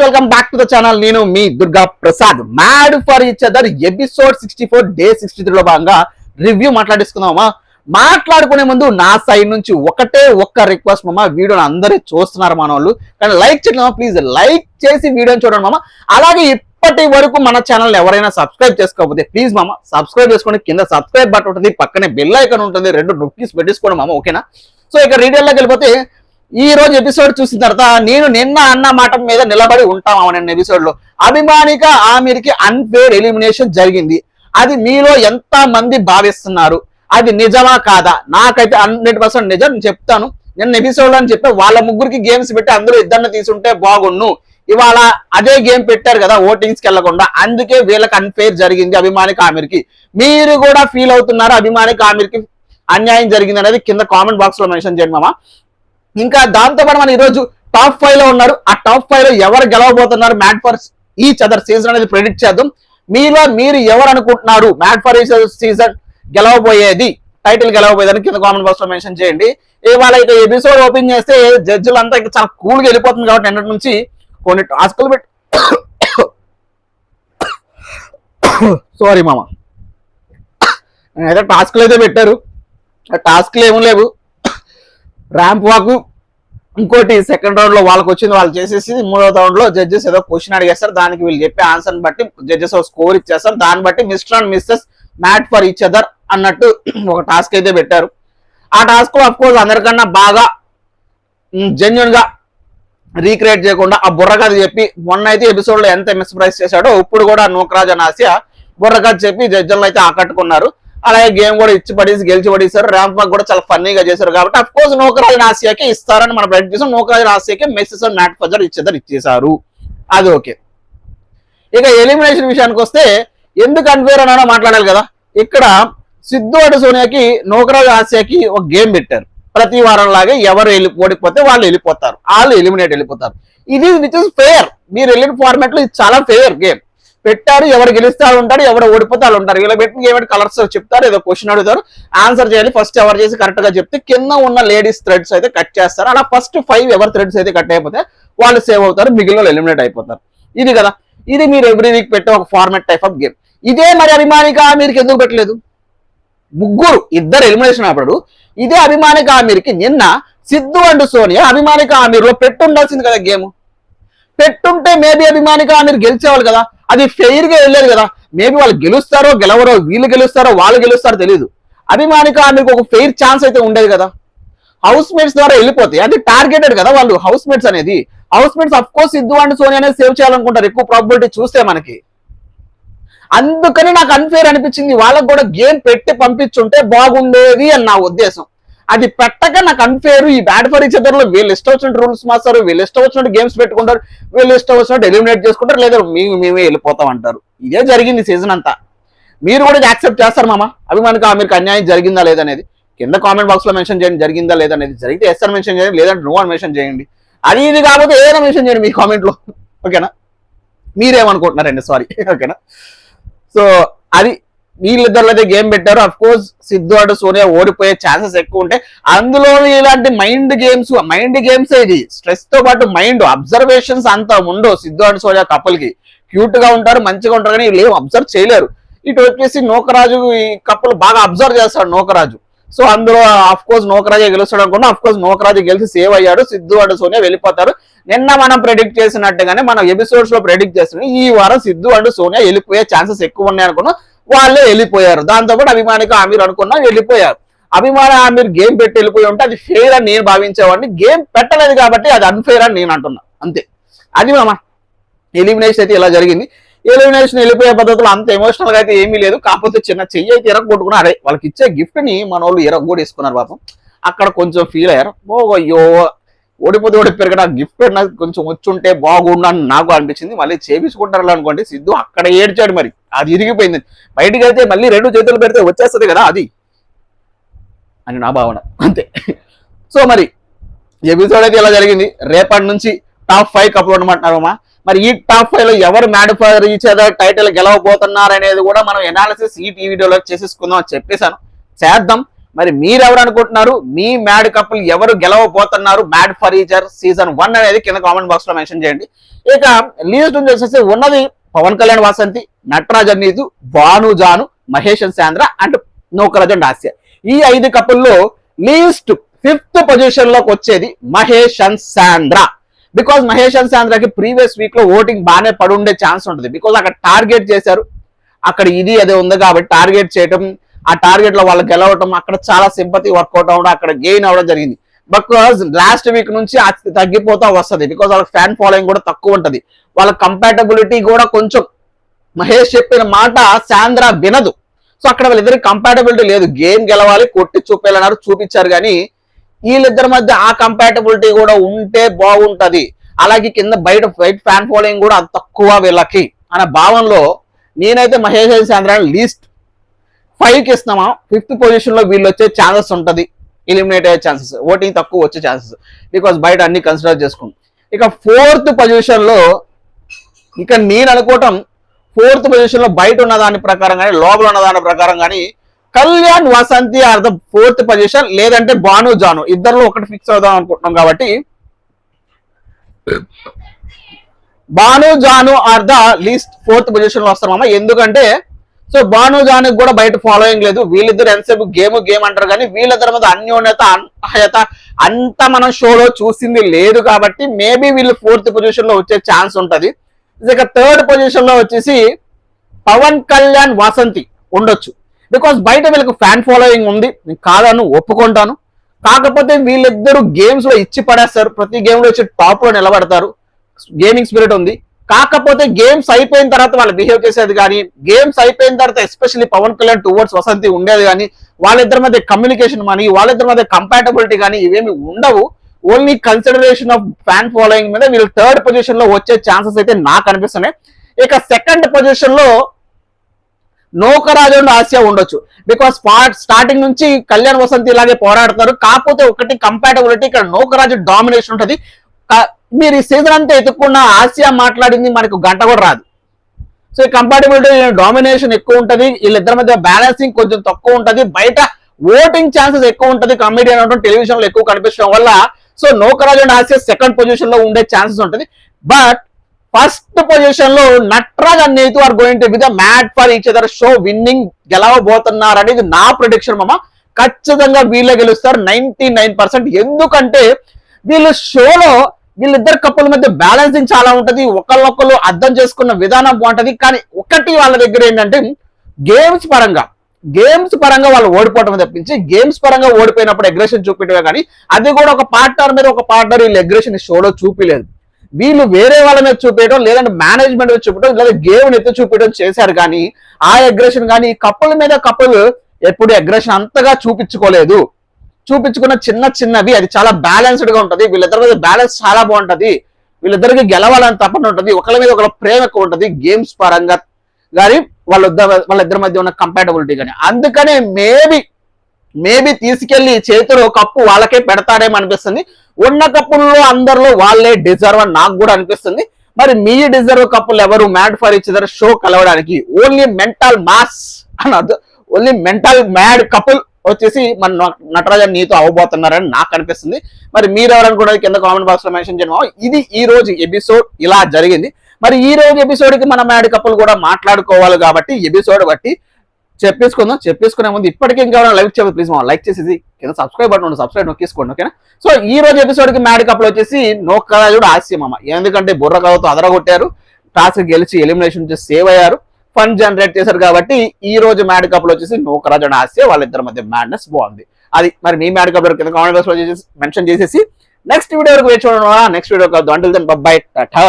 Welcome back to the channel. నేను మీ Durga Prasad. Mad for each other episode 64 day 63 లో భాగంగా రివ్యూ మాట్లాడేసుకుందామా. మాట్లాడుకునే ముందు నా సైడ్ నుంచి ఒక్క రిక్వెస్ట్ మామ, వీడియోని అందరూ చూస్తున్నారు మన వాళ్ళు, కానీ లైక్ చేయడం ప్లీజ్ లైక్ చేసి వీడియోని చూడండి మామ. అలాగే ఇప్పటి వరకు మన ఛానల్ ఎవరైనా సబ్స్క్రైబ్ చేసుకోకపోతే ప్లీజ్ మామ సబ్స్క్రైబ్ చేసుకోండి. కింద సబ్స్క్రైబ్ బటన్ ఉంటుంది, పక్కనే బెల్ ఐకాన్ ఉంటుంది, రెండు నొక్కి పెట్టేసుకోండి మామ, ఓకేనా. సో ఇక డీటెయిల్లోకి వెళ్ళిపోతే, ఈ రోజు ఎపిసోడ్ చూసిన తర్వాత నేను నిన్న అన్న మాట మీద నిలబడి ఉంటాం. నిన్న ఎపిసోడ్ లో అభిమానిక ఆమిర్కి అన్ఫేర్ ఎలిమినేషన్ జరిగింది. అది మీలో ఎంత మంది భావిస్తున్నారు? అది నిజమా కాదా? నాకైతే 100% నిజం. నేను చెప్తాను. నిన్న ఎపిసోడ్ అని చెప్పి వాళ్ళ ముగ్గురికి గేమ్స్ పెట్టి అందరూ ఇద్దరిని తీసుంటే బాగుండు. ఇవాళ అదే గేమ్ పెట్టారు కదా ఓటింగ్స్ కి వెళ్లకుండా, అందుకే వీళ్ళకి అన్ఫేర్ జరిగింది అభిమానిక ఆమిర్కి. మీరు కూడా ఫీల్ అవుతున్నారు అభిమానిక ఆమిర్కి అన్యాయం జరిగింది అనేది కింద కామెంట్ బాక్స్ లో మెన్షన్ చేయండి మామ. ఇంకా దాంతో పాటు మనం ఈరోజు టాప్ 5 లో ఉన్నారు. ఆ టాప్ 5 లో ఎవరు గెలవబోతున్నారు mad for each other season అనేది ప్రెడిక్ట్ చేద్దాం. మీలో మీరు ఎవరు అనుకుంటున్నారు mad for each other season గెలవబోయేది, టైటిల్ గెలవబోయేదని కింద కామెంట్ బాక్స్ లో మెన్షన్ చేయండి. ఇవాళ ఇక ఎపిసోడ్ ఓపెన్ చేస్తే జడ్జిలు అంతా ఇంకా చాలా కూల్గా వెళ్ళిపోతుంది కాబట్టి నిన్నటి నుంచి కొన్ని టాస్కులు పెట్టి సారీ మామ, అయితే టాస్కులు అయితే పెట్టారు. ఆ టాస్క్లు ఏమీ లేవు. ర్యాంప్ వాక్, ఇంకోటి సెకండ్ రౌండ్ లో వాళ్ళకి వచ్చింది వాళ్ళు చేసేసి, మూడో రౌండ్ లో జడ్జెస్ ఏదో క్వశ్చన్ అడిగేస్తారు, దానికి వీళ్ళు చెప్పే ఆన్సర్ బట్టి జడ్జెస్ స్కోర్ ఇచ్చేస్తారు. దాన్ని బట్టి mister and missus mad for each other అన్నట్టు ఒక టాస్క్ అయితే పెట్టారు. ఆ టాస్క్ లో అఫ్ కోర్స్ అందరికన్నా బాగా జెన్యున్ గా రీక్రియేట్ చేయకుండా ఆ బుర్రకథ చెప్పి, మొన్న అయితే ఎపిసోడ్ లో ఎంత మిస్ప్రైజ్ చేశాడో ఇప్పుడు కూడా నూకరాజ్ అని ఆసియా బుర్రకథ చెప్పి జడ్జులను అయితే ఆకట్టుకున్నారు. అలాగే గేమ్ కూడా ఇచ్చి పడేసి గెలిచి పడేశారు. ర్యాంప్ వాక్ కూడా చాలా ఫన్నీగా చేశారు. కాబట్టి అఫ్ కోర్స్ నూకరాజ్ ఆసియాకి ఇస్తారని మనం ప్రెడిక్ట్ చేసాం. నూకరాజ్ ఆసియాకి మెస్సెస్ అండ్ మ్యాడ్ ఫర్ ఇచ్చేసారు, అది ఓకే. ఇక ఎలిమినేషన్ విషయానికి వస్తే ఎందుకు అన్ఫేర్ అని మాట్లాడాలి కదా. ఇక్కడ సిద్ధు అటు సోనియాకి నూకరాజ్ ఆసియాకి ఒక గేమ్ పెట్టారు. ప్రతి వారం లాగే ఎవరు ఓడిపోతే వాళ్ళు వెళ్ళిపోతారు, వాళ్ళు ఎలిమినేట్ వెళ్ళిపోతారు. ఇది విచ్ ఇస్ ఫెయిర్. మీరు వెళ్ళిన ఫార్మాట్ లో ఇది చాలా ఫెయిర్ గేమ్ పెట్టారు. ఎవరు గెలిస్తే వాళ్ళు ఉంటారు, ఎవరు ఓడిపోతే వాళ్ళు ఉంటారు. ఇలా పెట్టిన గేమ్ కలర్స్ చెప్తారు, ఏదో క్వశ్చన్ అడుగుతారు, ఆన్సర్ చేయాలి. ఫస్ట్ ఎవరు చేసి కరెక్ట్ గా చెప్తే కింద ఉన్న లేడీస్ థ్రెడ్స్ అయితే కట్ చేస్తారు. అలా ఫస్ట్ 5 ఎవరి థ్రెడ్స్ అయితే కట్ అయిపోతే వాళ్ళు సేవ్ అవుతారు, మిగిలిన వాళ్ళు ఎలిమినేట్ అయిపోతారు. ఇది కదా, ఇది మీరు ఎవ్రీ వీక్ పెట్టే ఒక ఫార్మాట్ టైప్ ఆఫ్ గేమ్. ఇదే మరి అభిమానిక ఆమిర్కి ఎందుకు పెట్టలేదు? ముగ్గురు ఇద్దరు ఎలిమినేషన్ అప్పుడు ఇదే అభిమానిక ఆమిర్కి నిన్న సిద్ధు అండ్ సోనియా అభిమానిక ఆమిర్ లో పెట్టుండాల్సింది కదా గేమ్. పెట్టుంటే మేబీ అభిమానిక ఆమిర్ గెలిచేవాళ్ళు కదా. అది ఫెయిర్ గా వెళ్ళలేదు కదా. మేబీ వాళ్ళు గెలుస్తారో గెలవరో, వీళ్ళు గెలుస్తారో వాళ్ళు గెలుస్తారో తెలియదు. అభిమానిక ఆమిర్కి ఒక ఫెయిర్ ఛాన్స్ అయితే ఉండేది కదా. హౌస్ మేట్స్ ద్వారా వెళ్ళిపోతాయి, అది టార్గెటెడ్ కదా వాళ్ళు హౌస్ మేట్స్ అనేది. House mates of course Siddhu and Sonia అనేది సేవ్ చేయాలనుకుంటారు ఎక్కువ ప్రాబిలిటీ చూస్తే మనకి. అందుకని నాకు అన్ఫేర్ అనిపించింది. వాళ్ళకు కూడా గేమ్ పెట్టి పంపించుంటే బాగుండేది అని నా ఉద్దేశం. అది పెట్టక నాకు అన్ఫేర్. ఈ బ్యాడ్ ఫర్ ఈచ్ అదర్ లో వీళ్ళు ఇష్టం వచ్చినట్టు రూల్స్ మాస్తారు, వీళ్ళు ఇష్టం వచ్చినట్టు గేమ్స్ పెట్టుకుంటారు, వీళ్ళు ఇష్టం వచ్చినట్టు ఎలిమినేట్ చేసుకుంటారు, లేదా మేమే వెళ్ళిపోతాం అంటారు. ఇదే జరిగింది సీజన్ అంతా. మీరు కూడా యాక్సెప్ట్ చేస్తారు మామ అభిమానిక ఆమిర్కి అన్యాయం జరిగిందా లేదనేది కింద కామెంట్ బాక్స్ లో మెన్షన్ చేయండి. జరిగిందా లేదనేది, జరిగితే ఎస్ అని మెన్షన్ చేయండి, లేదంటే నో అని మెన్షన్ చేయండి. అది ఇది కాకపోతే ఏదైనా మెన్షన్ చేయండి మీ కామెంట్ లో, ఓకేనా. మీరేమనుకుంటున్నారండి, సారీ, ఓకేనా. సో అది వీళ్ళిద్దరు అయితే గేమ్ పెట్టారు. Of course Siddhu and Sonia ఓడిపోయే ఛాన్సెస్ ఎక్కువ ఉంటాయి. అందులో ఇలాంటి మైండ్ గేమ్స్ ఇది స్ట్రెస్ తో పాటు మైండ్ అబ్జర్వేషన్స్ అంతా ఉండవు. సిద్ధు అండ్ సోనియా కపుల్ కి క్యూట్ గా ఉంటారు, మంచిగా ఉంటారు, కానీ వీళ్ళు ఏం అబ్జర్వ్ చేయలేరు. ఇటు వచ్చేసి నూకరాజు ఈ కపుల్ బాగా అబ్జర్వ్ చేస్తాడు నూకరాజు. సో అందులో అఫ్ కోర్స్ నూకరాజే గెలుస్తాడు అనుకున్నా. అఫ్ కోర్స్ నూకరాజు గెలిచి సేవ్ అయ్యాడు. సిద్ధు అండ్ సోనియా వెళ్ళిపోతారు. నిన్న మనం ప్రెడిక్ట్ చేసినట్టుగానే మనం ఎపిసోడ్స్ లో ప్రెడిక్ట్ చేస్తున్నాం ఈ వారం సిద్ధు అండ్ సోనియా వెళ్ళిపోయే ఛాన్సెస్ ఎక్కువ ఉన్నాయి అనుకున్నాం, వాళ్ళే వెళ్ళిపోయారు. దాంతోపాటు అభిమానిక ఆమిర్ అనుకున్నా వెళ్ళిపోయారు. అభిమాన ఆమిర్ గేమ్ పెట్టి వెళ్ళిపోయి ఉంటే అది ఫెయిర్ అని నేను భావించేవాడిని. గేమ్ పెట్టలేదు కాబట్టి అది అన్ఫెయిర్ అని నేను అంటున్నా, అంతే. అది మామ ఎలిమినేషన్ అయితే ఇలా జరిగింది. ఎలిమినేషన్ వెళ్ళిపోయే పద్ధతిలో అంత ఎమోషనల్ గా అయితే ఏమీ లేదు. కాకపోతే చిన్న చెయ్యి అయితే ఎరగొట్టుకున్నా. అరే వాళ్ళకి ఇచ్చే గిఫ్ట్ ని మన వాళ్ళు ఎరగొట్టేసుకున్నారు పాపం. అక్కడ కొంచెం ఫీల్ అయ్యారు. అయ్యో ఓడిపోతే ఓడిపోయారు కదా, గిఫ్ట్ నాకు కొంచెం వచ్చుంటే బాగుండు అని నాకు అనిపించింది. మళ్ళీ చేపించుకుంటారు అనుకోండి. సిద్ధు అక్కడ ఏడ్చాడు, మరి అది ఇరిగిపోయింది. బయటికి అయితే మళ్ళీ 2 చేతులు పెడితే వచ్చేస్తుంది కదా అది అని నా భావన, అంతే. సో మరి ఎపిసోడ్ అయితే ఇలా జరిగింది. రేపటి నుంచి టాప్ 5 కప్పులు ఉండమంటున్నారమ్మా. మరి ఈ టాప్ 5 లో ఎవరు mad for each other title గెలవబోతున్నారు అనేది కూడా మనం ఎనాలిసిస్ ఈ వీడియోలో చేసేసుకుందాం అని చెప్పేశాను. చేద్దాం. మరి మీరెవరు అనుకుంటున్నారు? మీ మ్యాడ్ కపుల్ ఎవరు గెలవబోతున్నారు mad for each other season 1 అనేది కింద కామెంట్ బాక్స్ లో మెన్షన్ చేయండి. ఇక లీస్ట్ నుంచి వచ్చేసి ఉన్నది పవన్ కళ్యాణ్ వాసంతి, నటరాజన్ నీతు, భాను జాను, మహేష్ శాంద్ర అండ్ నోకరాజన్ హాస్య. ఈ 5 కపుల్లో లీస్ట్ 5th పొజిషన్ లోకి వచ్చేది Mahesh and Sandra. Because Mahesh and శాంద్రకి ప్రీవియస్ వీక్ లో ఓటింగ్ బాగానే పడుండే ఛాన్స్ ఉంటుంది. బికాస్ అక్కడ టార్గెట్ చేశారు, అక్కడ ఇది అదే ఉంది కాబట్టి టార్గెట్ చేయటం, ఆ టార్గెట్ లో వాళ్ళు గెలవటం, అక్కడ చాలా సింపతి వర్కౌట్ అవ్వడం, అక్కడ గెయిన్ అవ్వడం జరిగింది. బికాస్ లాస్ట్ వీక్ నుంచి అది తగ్గిపోతా వస్తుంది. బికాస్ వాళ్ళకి ఫ్యాన్ ఫాలోయింగ్ కూడా తక్కువ ఉంటుంది, వాళ్ళ కంపాటబిలిటీ కూడా కొంచెం మహేష్ చెప్పిన మాట శాంద్ర వినదు. సో అక్కడ వాళ్ళిద్దరికి కంపాటబిలిటీ లేదు. గేమ్ గెలవాలి, కొట్టి చూపేయాలన్నారు, చూపించారు. కానీ వీళ్ళిద్దరి మధ్య ఆ కంపాటబిలిటీ కూడా ఉంటే బాగుంటది. అలాగే కింద బయట ఫ్యాన్ ఫాలోయింగ్ కూడా అంత తక్కువ వీళ్ళకి అనే భావనలో నేనైతే మహేష్ శాంద్ర లీస్ట్ 5కి ఇస్తున్నామా. 5th పొజిషన్ లో వీళ్ళు వచ్చే ఛాన్సెస్ ఉంటుంది, ఎలిమినేట్ అయ్యే ఛాన్సెస్, ఓటింగ్ తక్కువ వచ్చే ఛాన్సెస్, బికాస్ బయట అన్ని కన్సిడర్ చేసుకుంటాం. ఇక 4th పొజిషన్ లో ఇక నేను అనుకోవటం 4th పొజిషన్ లో బయట ఉన్న దాని ప్రకారం కానీ లోపల ఉన్న దాని ప్రకారం కానీ Kalyan Vasanthi are the 4th position, లేదంటే భాను జాను, ఇద్దరులో ఒకటి ఫిక్స్ అవుదాం అనుకుంటున్నాం. కాబట్టి Bhanu Janu are the least 4th position లో వస్తామమ్మా. ఎందుకంటే సో భాను జానుకి కూడా బయట ఫాలోయింగ్ లేదు. వీళ్ళిద్దరు ఎంతసేపు గేమ్ అంటారు కానీ వీళ్ళిద్దరి మీద అన్యోన్యత అన్హయత అంతా మనం షోలో చూసింది లేదు. కాబట్టి మేబీ వీళ్ళు 4th పొజిషన్ లో వచ్చే ఛాన్స్ ఉంటది. ఇక 3rd పొజిషన్ లో వచ్చేసి పవన్ కళ్యాణ్ వాసంతి ఉండొచ్చు. బికాస్ బయట వీళ్ళకి ఫ్యాన్ ఫాలోయింగ్ ఉంది, నేను కాదని ఒప్పుకుంటాను. కాకపోతే వీళ్ళిద్దరు గేమ్స్ లో ఇచ్చి పడేస్తారు, ప్రతి గేమ్ లో వచ్చి టాప్ లో నిలబడతారు, గేమింగ్ స్పిరిట్ ఉంది. కాకపోతే గేమ్స్ అయిపోయిన తర్వాత వాళ్ళు బిహేవ్ చేసేది కానీ, గేమ్స్ అయిపోయిన తర్వాత ఎస్పెషల్లీ పవన్ కళ్యాణ్ టువర్డ్స్ వసంతి ఉండేది కానీ, వాళ్ళిద్దరి మధ్య కమ్యూనికేషన్ కానీ, వాళ్ళిద్దరి మధ్య కంపాటబిలిటీ కానీ ఇవేమి ఉండవు. Only consideration of fan following మీద వీళ్ళు 3rd పొజిషన్ లో వచ్చే ఛాన్సెస్ అయితే నాకు అనిపిస్తున్నాయి. ఇక 2nd పొజిషన్ లో నోకరాజు హాస్య ఉండొచ్చు. బికాస్ స్టార్టింగ్ నుంచి కళ్యాణ్ వసంతి ఇలాగే పోరాడుతున్నారు. కాకపోతే ఒకటి కంపాటబిలిటీ, ఇక్కడ నోకరాజు డామినేషన్ ఉంటుంది. మీరు ఈ సీజన్ అంతా ఎత్తుక్కున్న ఆసియా మాట్లాడింది మనకు గంట కూడా రాదు. సో ఈ కంపాటబిలిటీ డామినేషన్ ఎక్కువ ఉంటుంది, వీళ్ళిద్దరి మధ్య బ్యాలెన్సింగ్ కొంచెం తక్కువ ఉంటుంది, బయట ఓటింగ్ ఛాన్సెస్ ఎక్కువ ఉంటుంది, కమెడియన్ అంటే టెలివిజన్ లో ఎక్కువ కనిపించడం వల్ల. So Nookaraju and Aasiya 2nd position లో ఉండే ఛాన్సెస్ ఉంటుంది. బట్ 1st పొజిషన్ లో Nataraj and Neethu are going to be the mad for each other show winning గెలవబోతున్నారు అనేది నా ప్రిడిక్షన్ మామ. ఖచ్చితంగా వీళ్ళే గెలుస్తారు 99%. ఎందుకంటే వీళ్ళు షోలో వీళ్ళిద్దరు కప్పుల మధ్య బ్యాలెన్సింగ్ చాలా ఉంటది, ఒకళ్ళొకళ్ళు అర్థం చేసుకున్న విధానం బాగుంటది. కానీ ఒకటి వాళ్ళ దగ్గర ఏంటంటే గేమ్స్ పరంగా వాళ్ళు ఓడిపోవటం తప్పించి గేమ్స్ పరంగా ఓడిపోయినప్పుడు అగ్రెషన్ చూపించే కానీ అది కూడా ఒక పార్ట్నర్ మీద ఒక పార్ట్నర్ వీళ్ళు అగ్రెషన్ షోలో చూపించలేదు. వీళ్ళు వేరే వాళ్ళ మీద చూపించడం, లేదంటే మేనేజ్మెంట్ మీద చూపించడం, లేదా గేమ్ ఎత్తి చూపించడం చేశారు. కానీ ఆ అగ్రెషన్ కానీ కప్పుల మీద కప్పులు ఎప్పుడు అగ్రెషన్ అంతగా చూపించుకోలేదు. చూపించుకున్న చిన్నవి అది చాలా బ్యాలెన్స్డ్ గా ఉంటది. వీళ్ళిద్దరి మీద బ్యాలెన్స్ చాలా బాగుంటది, వీళ్ళిద్దరికి గెలవాలని తప్పన ఉంటది, ఒకళ్ళ మీద ఒకళ్ళ ప్రేమ ఎక్కువ ఉంటది గేమ్స్ పరంగా కానీ వాళ్ళిద్దరి మధ్య ఉన్న కంపాటబిలిటీ కానీ. అందుకనే మేబీ తీసుకెళ్లి చేతిలో కప్పు వాళ్ళకే పెడతారేమో అనిపిస్తుంది. ఉన్న కప్పుల్లో అందరిలో వాళ్ళే డిజర్వ్ అని నాకు కూడా అనిపిస్తుంది. మరి మీ డిజర్వ్ కప్పులు ఎవరు mad for each other show కలవడానికి? ఓన్లీ మెంటల్ మాస్ అన్నది, ఓన్లీ మెంటల్ మ్యాడ్ కపుల్ వచ్చేసి మన నటరాజన్ నీతో అవ్వబోతున్నారని నాకు అనిపిస్తుంది. మరి మీరు ఎవరనుకున్నది కింద కామెంట్ బాక్స్ లో మెన్షన్ చేయడం. ఇది ఈ రోజు ఎపిసోడ్ ఇలా జరిగింది. మరి ఈ రోజు ఎపిసోడ్ కి మన మ్యాడ్ కపుల్ కూడా మాట్లాడుకోవాలి కాబట్టి ఎపిసోడ్ బట్టి చెప్పేసుకునే ముందు ఇప్పటికీ ఇంకా లైక్ చేయదు ప్లీజ్ లైక్ చేసేసి కింద సబ్స్క్రైబ్ బటన్ ఉంది, సబ్స్క్రైబ్ నొక్కేసుకోండి, ఓకేనా. సో ఈ రోజు ఎపిసోడ్ కి మ్యాడ్ కపుల్ వచ్చేసి నోకరాజు హాస్య మామ. ఎందుకంటే బుర్రకథతో అదరగొట్టారు, టాస్క్ గెలిచి ఎలిమినేషన్ నుంచి సేవ్ అయ్యారు, ఫన్ జనరేట్ చేశారు. కాబట్టి ఈ రోజు మ్యాడ్ కపుల్ వచ్చేసి నోకరాజు అండ్ హాస్య, వాళ్ళిద్దరి మధ్య మ్యాడ్నెస్ బాగుంది. అది మరి మీ మ్యాడ్ కపుల్ కింద కామెంట్ బాక్స్ లో మెన్షన్ చేసేసి నెక్స్ట్ వీడియో వరకు వేచి చూడండి. నెక్స్ట్ వీడియో కాదు, అంటిల్ దెన్ బై టాటా.